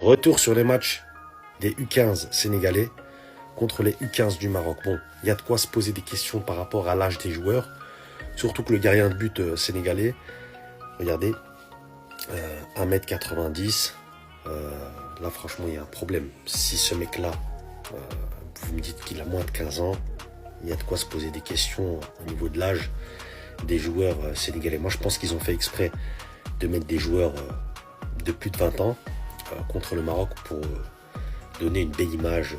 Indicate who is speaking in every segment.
Speaker 1: Retour sur les matchs des U15 sénégalais contre les U15 du Maroc. Bon, il y a de quoi se poser des questions par rapport à l'âge des joueurs. Surtout que le gardien de but sénégalais, regardez, 1m90. Là, franchement, il y a un problème. Si ce mec-là, vous me dites qu'il a moins de 15 ans, il y a de quoi se poser des questions au niveau de l'âge des joueurs sénégalais. Moi, je pense qu'ils ont fait exprès de mettre des joueurs de plus de 20 ans contre le Maroc pour donner une belle image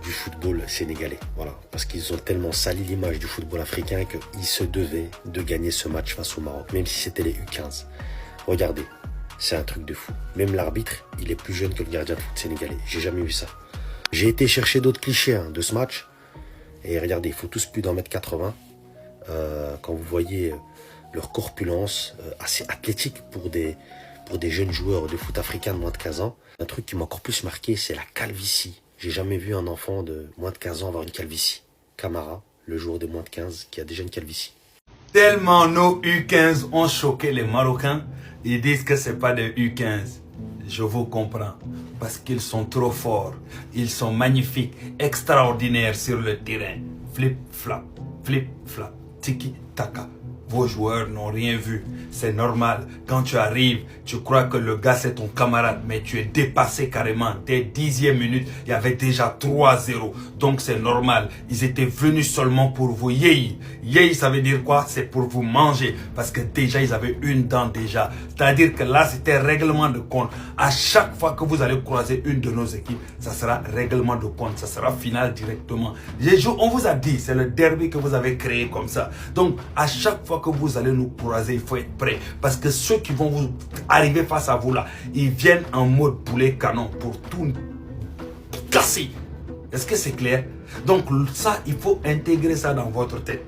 Speaker 1: du football sénégalais. Voilà, parce qu'ils ont tellement sali l'image du football africain qu'ils se devaient de gagner ce match face au Maroc, même si c'était les U15. Regardez, c'est un truc de fou. Même l'arbitre, il est plus jeune que le gardien de foot sénégalais. J'ai jamais vu ça. J'ai été chercher d'autres clichés de ce match. Et regardez, ils font tous plus d'1m80. Quand vous voyez leur corpulence, assez athlétique pour des jeunes joueurs de foot africain de moins de 15 ans. Un truc qui m'a encore plus marqué, c'est la calvitie. J'ai jamais vu un enfant de moins de 15 ans avoir une calvitie. Camara, le joueur de moins de 15, qui a déjà une calvitie.
Speaker 2: Tellement nos U15 ont choqué les Marocains, ils disent que c'est pas des U15. Je vous comprends, parce qu'ils sont trop forts, ils sont magnifiques, extraordinaires sur le terrain. Flip-flap, tiki-taka. Vos joueurs n'ont rien vu. C'est normal. Quand tu arrives, tu crois que le gars c'est ton camarade, mais tu es dépassé carrément. Dès 10e minute, il y avait déjà 3-0. Donc c'est normal. Ils étaient venus seulement pour vous yéyi. Yéyi, ça veut dire quoi? C'est pour vous manger. Parce que déjà, ils avaient une dent déjà. C'est-à-dire que là, c'était règlement de compte. À chaque fois que vous allez croiser une de nos équipes, ça sera règlement de compte. Ça sera final directement. On vous a dit, c'est le derby que vous avez créé comme ça. Donc, à chaque fois que vous allez nous croiser, il faut être prêt. Parce que ceux qui vont vous arriver face à vous là, ils viennent en mode boulet canon pour tout casser. Est-ce que c'est clair? Donc ça, il faut intégrer ça dans votre tête.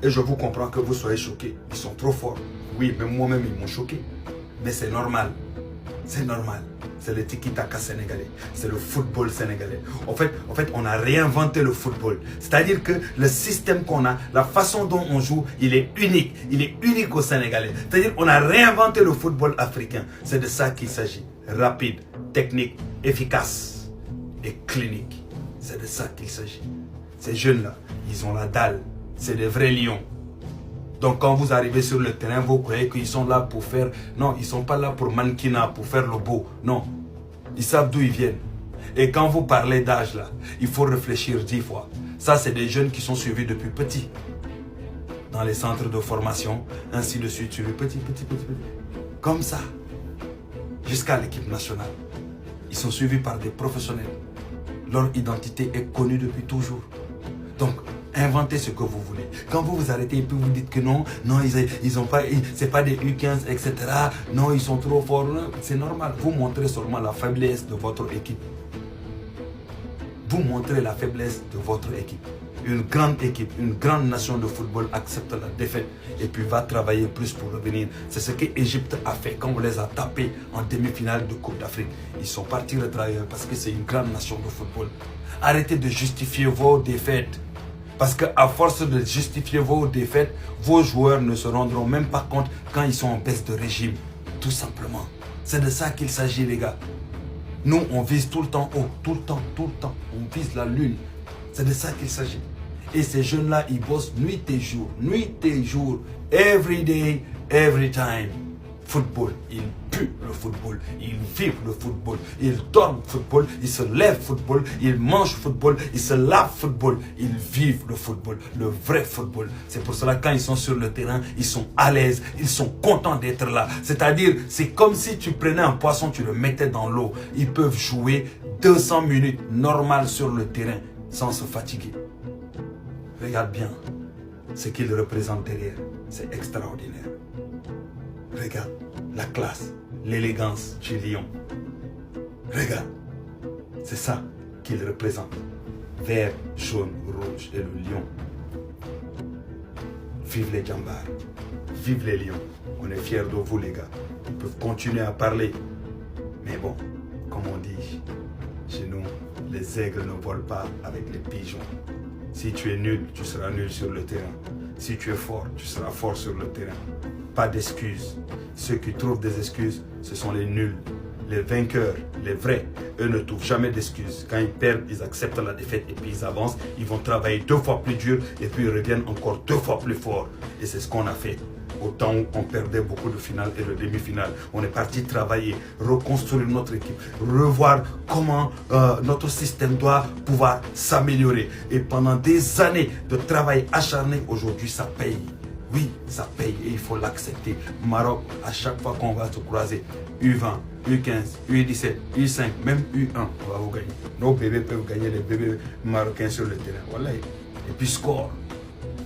Speaker 2: Et je vous comprends que vous soyez choqués. Ils sont trop forts. Oui, même moi-même, ils m'ont choqué. Mais c'est normal. C'est normal. C'est le tiki-taka sénégalais. C'est le football sénégalais. En fait, on a réinventé le football. C'est-à-dire que le système qu'on a, la façon dont on joue, il est unique. Il est unique au Sénégalais. C'est-à-dire qu'on a réinventé le football africain. C'est de ça qu'il s'agit. Rapide, technique, efficace et clinique. C'est de ça qu'il s'agit. Ces jeunes-là, ils ont la dalle. C'est des vrais lions. Donc quand vous arrivez sur le terrain, vous croyez qu'ils sont là pour faire... Non, ils ne sont pas là pour mannequinat, pour faire le beau. Non, ils savent d'où ils viennent. Et quand vous parlez d'âge là, il faut réfléchir 10 fois. Ça, c'est des jeunes qui sont suivis depuis petit. Dans les centres de formation, ainsi de suite, suivis petit. Comme ça, jusqu'à l'équipe nationale. Ils sont suivis par des professionnels. Leur identité est connue depuis toujours. Donc, inventez ce que vous voulez. Quand vous vous arrêtez et puis vous dites que non, ils ont pas, c'est pas des U15, etc. Non, ils sont trop forts. C'est normal. Vous montrez seulement la faiblesse de votre équipe. Vous montrez la faiblesse de votre équipe. Une grande nation de football accepte la défaite et puis va travailler plus pour revenir. C'est ce que l'Égypte a fait quand on les a tapés en demi-finale de Coupe d'Afrique. Ils sont partis retravailler parce que c'est une grande nation de football. Arrêtez de justifier vos défaites. Parce qu'à force de justifier vos défaites, vos joueurs ne se rendront même pas compte quand ils sont en baisse de régime. Tout simplement. C'est de ça qu'il s'agit, les gars. Nous, on vise tout le temps haut, tout le temps. On vise la lune. C'est de ça qu'il s'agit. Et ces jeunes-là, ils bossent nuit et jour. Every day, every time. Football, ils puent le football, ils vivent le football, ils dorment football, ils se lèvent football, ils mangent football, ils se lavent football, ils vivent le football, le vrai football. C'est pour cela quand ils sont sur le terrain, ils sont à l'aise, ils sont contents d'être là. C'est-à-dire, c'est comme si tu prenais un poisson, tu le mettais dans l'eau. Ils peuvent jouer 200 minutes normales sur le terrain sans se fatiguer. Regarde bien ce qu'ils représentent derrière, c'est extraordinaire. Regarde la classe, l'élégance du lion. Regarde, c'est ça qu'il représente. Vert, jaune, rouge et le lion. Vive les Djambars, vive les lions. On est fiers de vous les gars. Ils peuvent continuer à parler. Mais bon, comme on dit, chez nous, les aigles ne volent pas avec les pigeons. Si tu es nul, tu seras nul sur le terrain. Si tu es fort, tu seras fort sur le terrain. Pas d'excuses. Ceux qui trouvent des excuses, ce sont les nuls. les vainqueurs, les vrais, eux ne trouvent jamais d'excuses. Quand ils perdent, ils acceptent la défaite et puis ils avancent. Ils vont travailler 2 fois plus dur et puis ils reviennent encore 2 fois plus fort. Et c'est ce qu'on a fait. Autant on perdait beaucoup de finales et de demi-finales. On est parti travailler, reconstruire notre équipe, revoir comment notre système doit pouvoir s'améliorer. Et pendant des années de travail acharné, aujourd'hui ça paye. Oui, ça paye et il faut l'accepter. Maroc, à chaque fois qu'on va se croiser, U20, U15, U17, U5, même U1, on va vous gagner. Nos bébés peuvent gagner les bébés marocains sur le terrain. Voilà. Et puis score.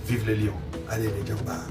Speaker 2: Vive les Lions. Allez les Gambas.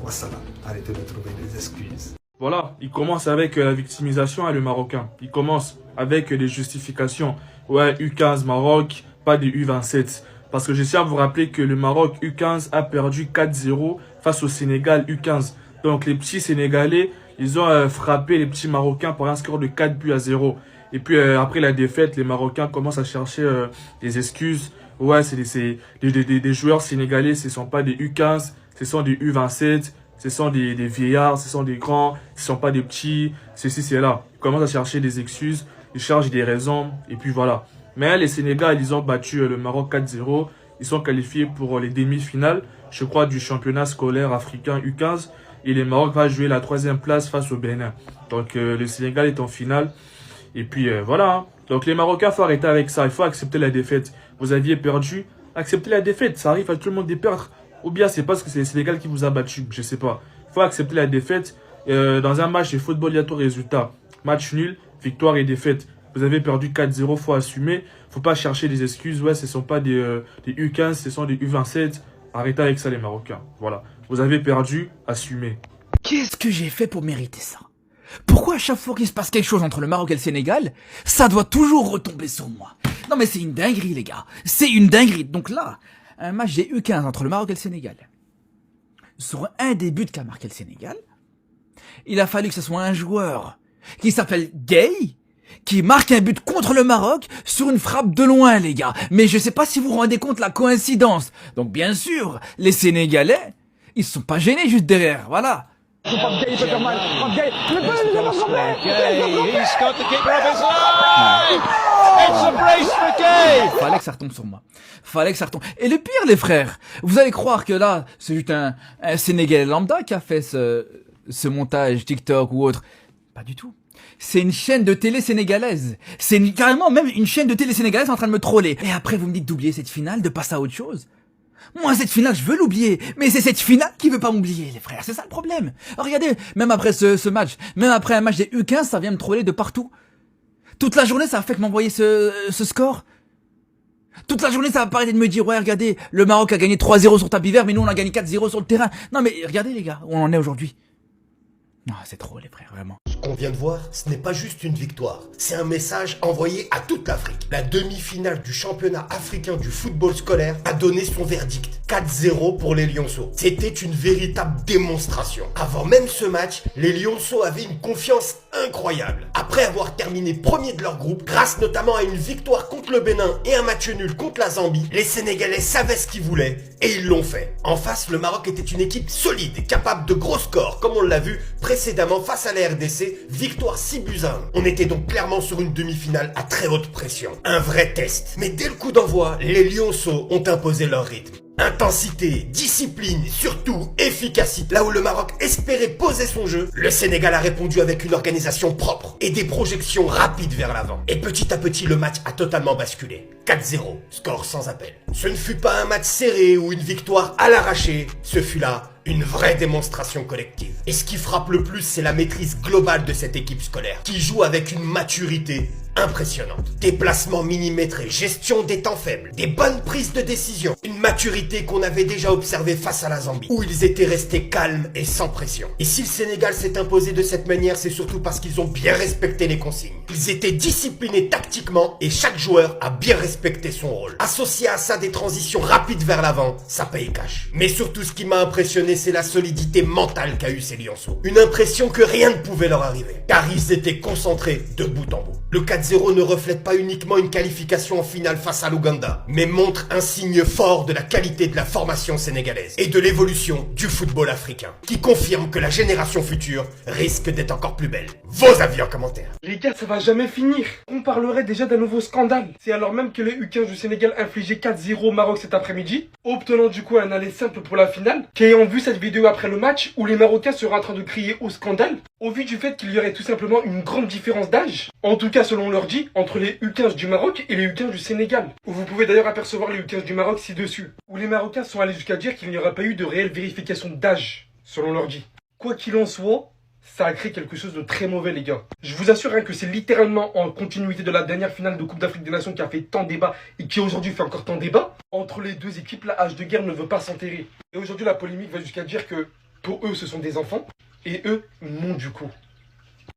Speaker 2: Wassalam. Arrêtez de trouver des excuses.
Speaker 3: Voilà, il commence avec la victimisation, le Marocain. Il commence avec les justifications. Ouais, U15 Maroc, pas des U27. Parce que je tiens à vous rappeler que le Maroc U15 a perdu 4-0 face au Sénégal U15. Donc les petits Sénégalais, ils ont frappé les petits Marocains par un score de 4-0. Et puis après la défaite, les Marocains commencent à chercher des excuses. Ouais, c'est des joueurs sénégalais, ce ne sont pas des U15, ce sont des U27, ce sont des vieillards, ce sont des grands, ce ne sont pas des petits, ceci, c'est là. Ils commencent à chercher des excuses, ils cherchent des raisons, et puis voilà. Mais les Sénégal, ils ont battu le Maroc 4-0. Ils sont qualifiés pour les demi-finales, je crois, du championnat scolaire africain U15. Et le Maroc va jouer la 3e place face au Bénin. Donc le Sénégal est en finale. Et puis voilà. Hein. Donc les Marocains, il faut arrêter avec ça. Il faut accepter la défaite. Vous aviez perdu. Acceptez la défaite. Ça arrive à tout le monde de perdre. Ou bien c'est parce que c'est le Sénégal qui vous a battu. Je ne sais pas. Il faut accepter la défaite. Dans un match de football, il y a tout résultat. Match nul, victoire et défaite. Vous avez perdu 4-0, il faut assumer. Il ne faut pas chercher des excuses. Ouais, ce ne sont pas des U15, ce sont des U27. Arrêtez avec ça les Marocains. Voilà. Vous avez perdu, assumez.
Speaker 4: Qu'est-ce que j'ai fait pour mériter ça? Pourquoi à chaque fois qu'il se passe quelque chose entre le Maroc et le Sénégal, ça doit toujours retomber sur moi? Non mais c'est une dinguerie les gars. C'est une dinguerie. Donc là, un match des U15 entre le Maroc et le Sénégal. Sur un des buts qu'a marqué le Sénégal, il a fallu que ce soit un joueur qui s'appelle Gay qui marque un but contre le Maroc sur une frappe de loin, les gars. Mais je sais pas si vous vous rendez compte la coïncidence. Donc bien sûr, les Sénégalais, ils se sont pas gênés juste derrière, voilà. Fallait que ça retombe sur moi. Fallait que ça retombe. Et le pire, les frères, vous allez croire que là, c'est juste un Sénégalais lambda qui a fait ce montage TikTok ou autre. Pas du tout. C'est une chaîne de télé sénégalaise. C'est carrément même une chaîne de télé sénégalaise en train de me troller. Et après, vous me dites d'oublier cette finale, de passer à autre chose. Moi, cette finale, je veux l'oublier. Mais c'est cette finale qui veut pas m'oublier, les frères. C'est ça le problème. Alors, regardez, même après ce match, même après un match des U15, ça vient me troller de partout. Toute la journée, ça a fait que m'envoyer ce score. Toute la journée, ça va arrêter de me dire, ouais, regardez, le Maroc a gagné 3-0 sur tapis vert, mais nous, on a gagné 4-0 sur le terrain. Non, mais regardez, les gars, où on en est aujourd'hui. Non, c'est trop, les frères, vraiment.
Speaker 5: Ce qu'on vient de voir, ce n'est pas juste une victoire, c'est un message envoyé à toute l'Afrique. La demi-finale du championnat africain du football scolaire a donné son verdict. 4-0 pour les Lionceaux. C'était une véritable démonstration. Avant même ce match, les Lionceaux avaient une confiance incroyable. Après avoir terminé premier de leur groupe, grâce notamment à une victoire contre le Bénin et un match nul contre la Zambie, les Sénégalais savaient ce qu'ils voulaient et ils l'ont fait. En face, le Maroc était une équipe solide, capable de gros scores, comme on l'a vu précédemment face à la RDC, victoire 6-1. On était donc clairement sur une demi-finale à très haute pression. Un vrai test. Mais dès le coup d'envoi, les Lionceaux ont imposé leur rythme. Intensité, discipline, surtout efficacité. Là où le Maroc espérait poser son jeu, le Sénégal a répondu avec une organisation propre et des projections rapides vers l'avant. Et petit à petit, le match a totalement basculé. 4-0, score sans appel. Ce ne fut pas un match serré ou une victoire à l'arraché, ce fut là une vraie démonstration collective. Et ce qui frappe le plus, c'est la maîtrise globale de cette équipe scolaire, qui joue avec une maturité impressionnante. Déplacement millimétré, gestion des temps faibles, des bonnes prises de décision, une maturité qu'on avait déjà observée face à la Zambie, où ils étaient restés calmes et sans pression. Et si le Sénégal s'est imposé de cette manière, c'est surtout parce qu'ils ont bien respecté les consignes. Ils étaient disciplinés tactiquement et chaque joueur a bien respecté son rôle. Associé à ça des transitions rapides vers l'avant, ça paye cash. Mais surtout ce qui m'a impressionné, c'est la solidité mentale qu'a eu ces Lionceaux. Une impression que rien ne pouvait leur arriver, car ils étaient concentrés de bout en bout. Le 4-0 4-0 ne reflète pas uniquement une qualification en finale face à l'Ouganda, mais montre un signe fort de la qualité de la formation sénégalaise et de l'évolution du football africain, qui confirme que la génération future risque d'être encore plus belle. Vos avis en commentaire.
Speaker 6: Les gars, ça va jamais finir. On parlerait déjà d'un nouveau scandale. C'est alors même que les U15 du Sénégal infligeaient 4-0 au Maroc cet après-midi, obtenant du coup un aller simple pour la finale, qu'ayant vu cette vidéo après le match où les Marocains seraient en train de crier au scandale, au vu du fait qu'il y aurait tout simplement une grande différence d'âge, en tout cas selon leur dit, entre les U15 du Maroc et les U15 du Sénégal, où vous pouvez d'ailleurs apercevoir les U15 du Maroc ci-dessus, où les Marocains sont allés jusqu'à dire qu'il n'y aura pas eu de réelle vérification d'âge, selon leur dit. Quoi qu'il en soit, ça a créé quelque chose de très mauvais, les gars. Je vous assure que c'est littéralement en continuité de la dernière finale de Coupe d'Afrique des Nations qui a fait tant débat et qui aujourd'hui fait encore tant débat. Entre les deux équipes, la hache de guerre ne veut pas s'enterrer. Et aujourd'hui, la polémique va jusqu'à dire que pour eux, ce sont des enfants et eux, non du coup.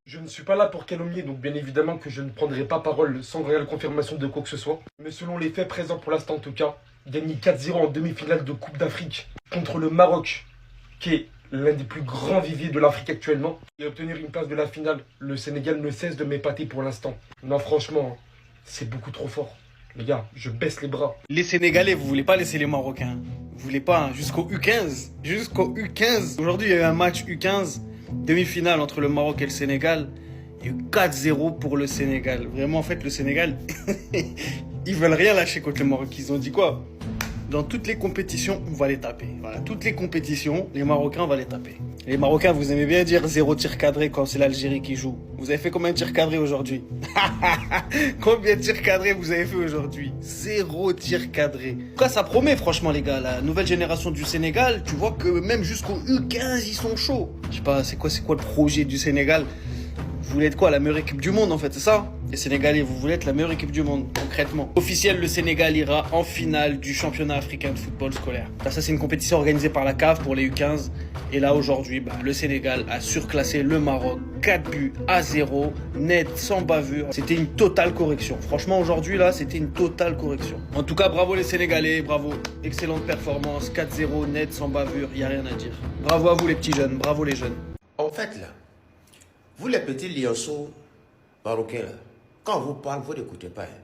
Speaker 6: Je ne suis pas là pour calomnier, donc bien évidemment que je ne prendrai pas parole sans réelle confirmation de quoi que ce soit. Mais selon les faits présents pour l'instant en tout cas, gagner 4-0 en demi-finale de Coupe d'Afrique contre le Maroc, qui est l'un des plus grands viviers de l'Afrique actuellement, et obtenir une place de la finale, le Sénégal ne cesse de m'épater pour l'instant. Non franchement, c'est beaucoup trop fort. Les gars, je baisse les bras.
Speaker 7: Les Sénégalais, vous voulez pas laisser les Marocains. Vous voulez pas, hein, jusqu'au U15. Jusqu'au U15. Aujourd'hui, il y a eu un match U15, demi-finale entre le Maroc et le Sénégal. Il y a eu 4-0 pour le Sénégal. Vraiment, en fait, le Sénégal, ils veulent rien lâcher contre le Maroc. Ils ont dit quoi? Dans toutes les compétitions, on va les taper. Voilà, toutes les compétitions, les Marocains, on va les taper. Les Marocains, vous aimez bien dire 0 tir cadré quand c'est l'Algérie qui joue. Vous avez fait combien de tirs cadrés aujourd'hui? Combien de tirs cadrés vous avez fait aujourd'hui? 0 tir cadré. En tout cas, ça promet, franchement, les gars. La nouvelle génération du Sénégal, tu vois que même jusqu'au U15, ils sont chauds. Je sais pas, c'est quoi le projet du Sénégal? Vous voulez être quoi? La meilleure équipe du monde, en fait, c'est ça? Les Sénégalais, vous voulez être la meilleure équipe du monde, concrètement. Officiel, le Sénégal ira en finale du championnat africain de football scolaire. Ça, c'est une compétition organisée par la CAF pour les U15. Et là, aujourd'hui, le Sénégal a surclassé le Maroc 4-0, net, sans bavure. C'était une totale correction. Franchement, aujourd'hui, là, c'était une totale correction. En tout cas, bravo les Sénégalais, bravo. Excellente performance, 4-0, net, sans bavure, il n'y a rien à dire. Bravo à vous les petits jeunes, bravo les jeunes.
Speaker 8: En fait, là, vous les petits lionceaux marocains, là, quand on vous parle, vous n'écoutez pas. Hein.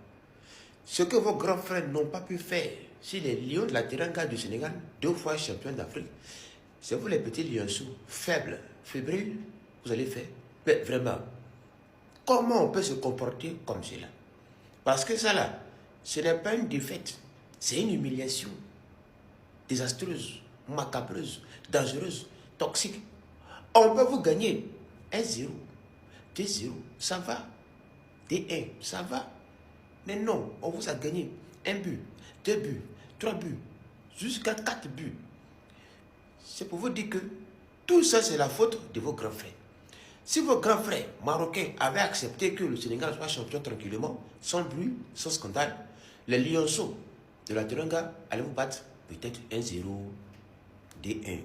Speaker 8: Ce que vos grands frères n'ont pas pu faire, si les lions de la Teranga du Sénégal, 2 fois champions d'Afrique, c'est vous les petits lionceaux faibles, fébriles, vous allez faire. Mais vraiment, comment on peut se comporter comme cela? Parce que ça là, ce n'est pas une défaite, c'est une humiliation désastreuse, macabreuse, dangereuse, toxique. On peut vous gagner 1-0, 2-0, ça va. D1, ça va. Mais non, on vous a gagné 1 but, 2 buts, 3 buts, jusqu'à 4 buts. C'est pour vous dire que tout ça, c'est la faute de vos grands frères. Si vos grands frères marocains avaient accepté que le Sénégal soit champion tranquillement, sans bruit, sans scandale, les lionceaux de la Teranga allaient vous battre peut-être 1-0, D1.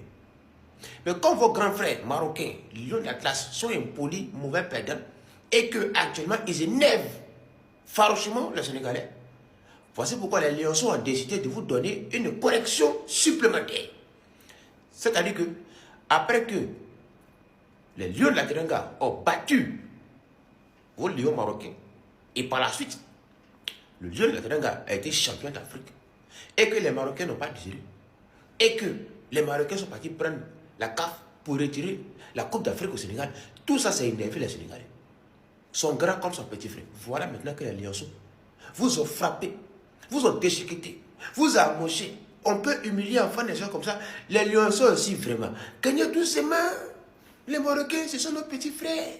Speaker 8: Mais quand vos grands frères marocains, lions de la classe, sont impolis, mauvais perdants, et que actuellement ils énervent farouchement les Sénégalais, voici pourquoi les lionceaux ont décidé de vous donner une correction supplémentaire. C'est-à-dire que, après que les lions de la Teranga ont battu vos lions marocains, et par la suite, le lion de la Teranga a été champion d'Afrique, et que les Marocains n'ont pas désiré, et que les Marocains sont partis prendre la CAF pour retirer la Coupe d'Afrique au Sénégal, tout ça, c'est énervé les Sénégalais. Son grand comme son petit frère. Voilà maintenant que les lionceaux vous ont frappé, vous ont déchiqueté, vous ont amoché. On peut humilier enfin des gens comme ça. Les lionceaux aussi, vraiment. Gagnez doucement. Les Marocains, ce sont nos petits frères.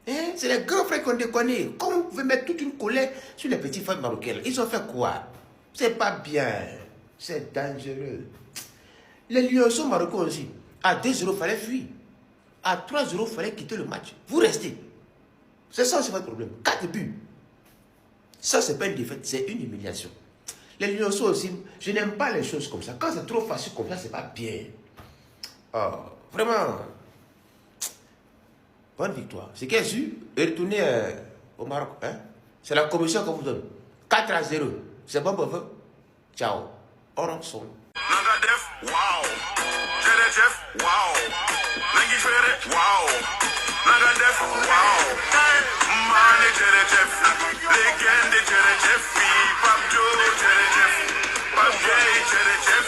Speaker 8: Hein? C'est les grands frères qu'on déconne. Comment vous pouvez mettre toute une colère sur les petits frères marocains? Ils ont fait quoi? C'est pas bien. C'est dangereux. Les lionceaux marocains aussi. À 2-0, il fallait fuir. À 3-0, il fallait quitter le match. Vous restez. C'est ça, c'est votre problème. 4 buts. Ça, c'est pas une défaite, c'est une humiliation. Les lionceaux aussi, je n'aime pas les choses comme ça. Quand c'est trop facile comme ça, c'est pas bien. Oh, vraiment. Bonne victoire. C'est qui est sûr, retourner au Maroc. Hein? C'est la commission qu'on vous donne. 4-0. C'est bon pour vous? Ciao. On rentre son.
Speaker 9: jërëjëf waaw nangi fere waaw nanga def waaw maane jërëjëf légende jërëjëf fii Pape Dio jërëjëf Pape Gueye jërëjëf